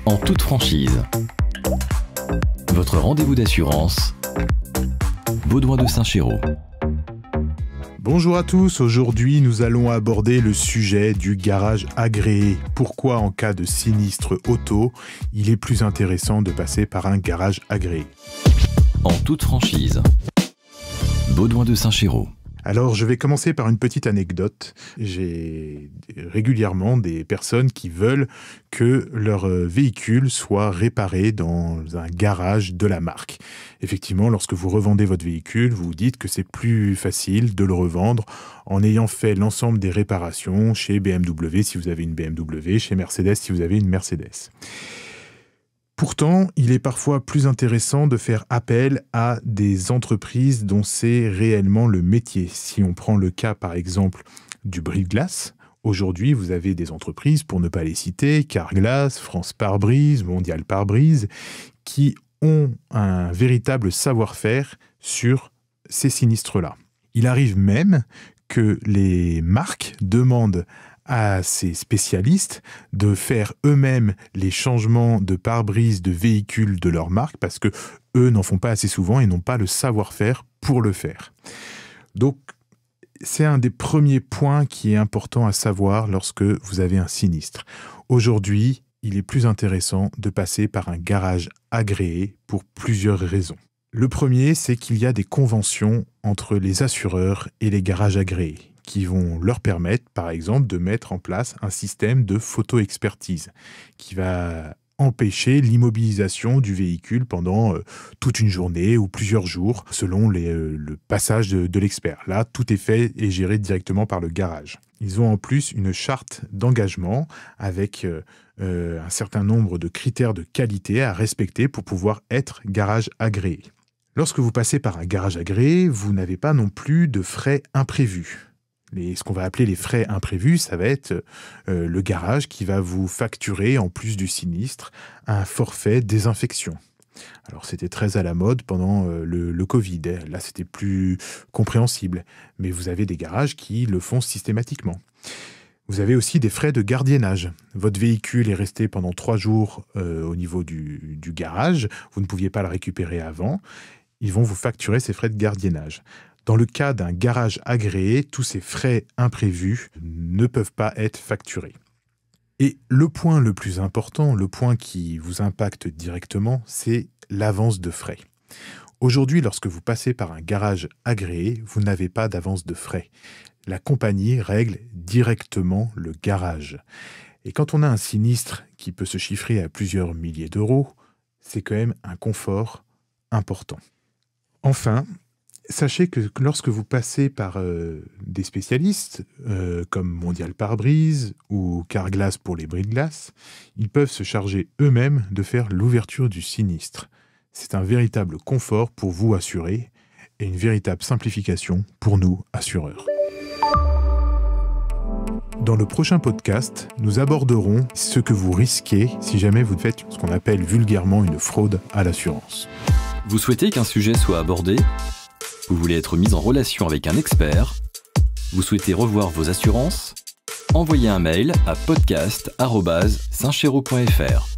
En toute franchise. Votre rendez-vous d'assurance. Baudouin de Saint-Chéraud. Bonjour à tous, aujourd'hui nous allons aborder le sujet du garage agréé. Pourquoi en cas de sinistre auto, il est plus intéressant de passer par un garage agréé. En toute franchise. Baudouin de Saint-Chéraud. Alors je vais commencer par une petite anecdote. J'ai régulièrement des personnes qui veulent que leur véhicule soit réparé dans un garage de la marque. Effectivement, lorsque vous revendez votre véhicule, vous vous dites que c'est plus facile de le revendre en ayant fait l'ensemble des réparations chez BMW si vous avez une BMW, chez Mercedes si vous avez une Mercedes. Pourtant, il est parfois plus intéressant de faire appel à des entreprises dont c'est réellement le métier. Si on prend le cas, par exemple, du brise-glace, aujourd'hui, vous avez des entreprises, pour ne pas les citer, Carglass, France Pare-Brise, Mondial Pare-Brise, qui ont un véritable savoir-faire sur ces sinistres-là. Il arrive même que les marques demandent à ces spécialistes de faire eux-mêmes les changements de pare-brise de véhicules de leur marque parce que eux n'en font pas assez souvent et n'ont pas le savoir-faire pour le faire. Donc, c'est un des premiers points qui est important à savoir lorsque vous avez un sinistre. Aujourd'hui, il est plus intéressant de passer par un garage agréé pour plusieurs raisons. Le premier, c'est qu'il y a des conventions entre les assureurs et les garages agréés, qui vont leur permettre, par exemple, de mettre en place un système de photo-expertise qui va empêcher l'immobilisation du véhicule pendant toute une journée ou plusieurs jours, selon le passage de l'expert. Là, tout est fait et géré directement par le garage. Ils ont en plus une charte d'engagement avec un certain nombre de critères de qualité à respecter pour pouvoir être garage agréé. Lorsque vous passez par un garage agréé, vous n'avez pas non plus de frais imprévus. Ce qu'on va appeler les frais imprévus, ça va être le garage qui va vous facturer, en plus du sinistre, un forfait désinfection. Alors c'était très à la mode pendant le Covid, là c'était plus compréhensible, mais vous avez des garages qui le font systématiquement. Vous avez aussi des frais de gardiennage. Votre véhicule est resté pendant 3 jours au niveau du garage, vous ne pouviez pas le récupérer avant, ils vont vous facturer ces frais de gardiennage. Dans le cas d'un garage agréé, tous ces frais imprévus ne peuvent pas être facturés. Et le point le plus important, le point qui vous impacte directement, c'est l'avance de frais. Aujourd'hui, lorsque vous passez par un garage agréé, vous n'avez pas d'avance de frais. La compagnie règle directement le garage. Et quand on a un sinistre qui peut se chiffrer à plusieurs milliers d'euros, c'est quand même un confort important. Enfin, sachez que lorsque vous passez par des spécialistes, comme Mondial Pare-Brise ou Carglass pour les brise-glace, ils peuvent se charger eux-mêmes de faire l'ouverture du sinistre. C'est un véritable confort pour vous assurés et une véritable simplification pour nous assureurs. Dans le prochain podcast, nous aborderons ce que vous risquez si jamais vous faites ce qu'on appelle vulgairement une fraude à l'assurance. Vous souhaitez qu'un sujet soit abordé ? Vous voulez être mis en relation avec un expert ? Vous souhaitez revoir vos assurances ? Envoyez un mail à podcast@saintchéraud.fr.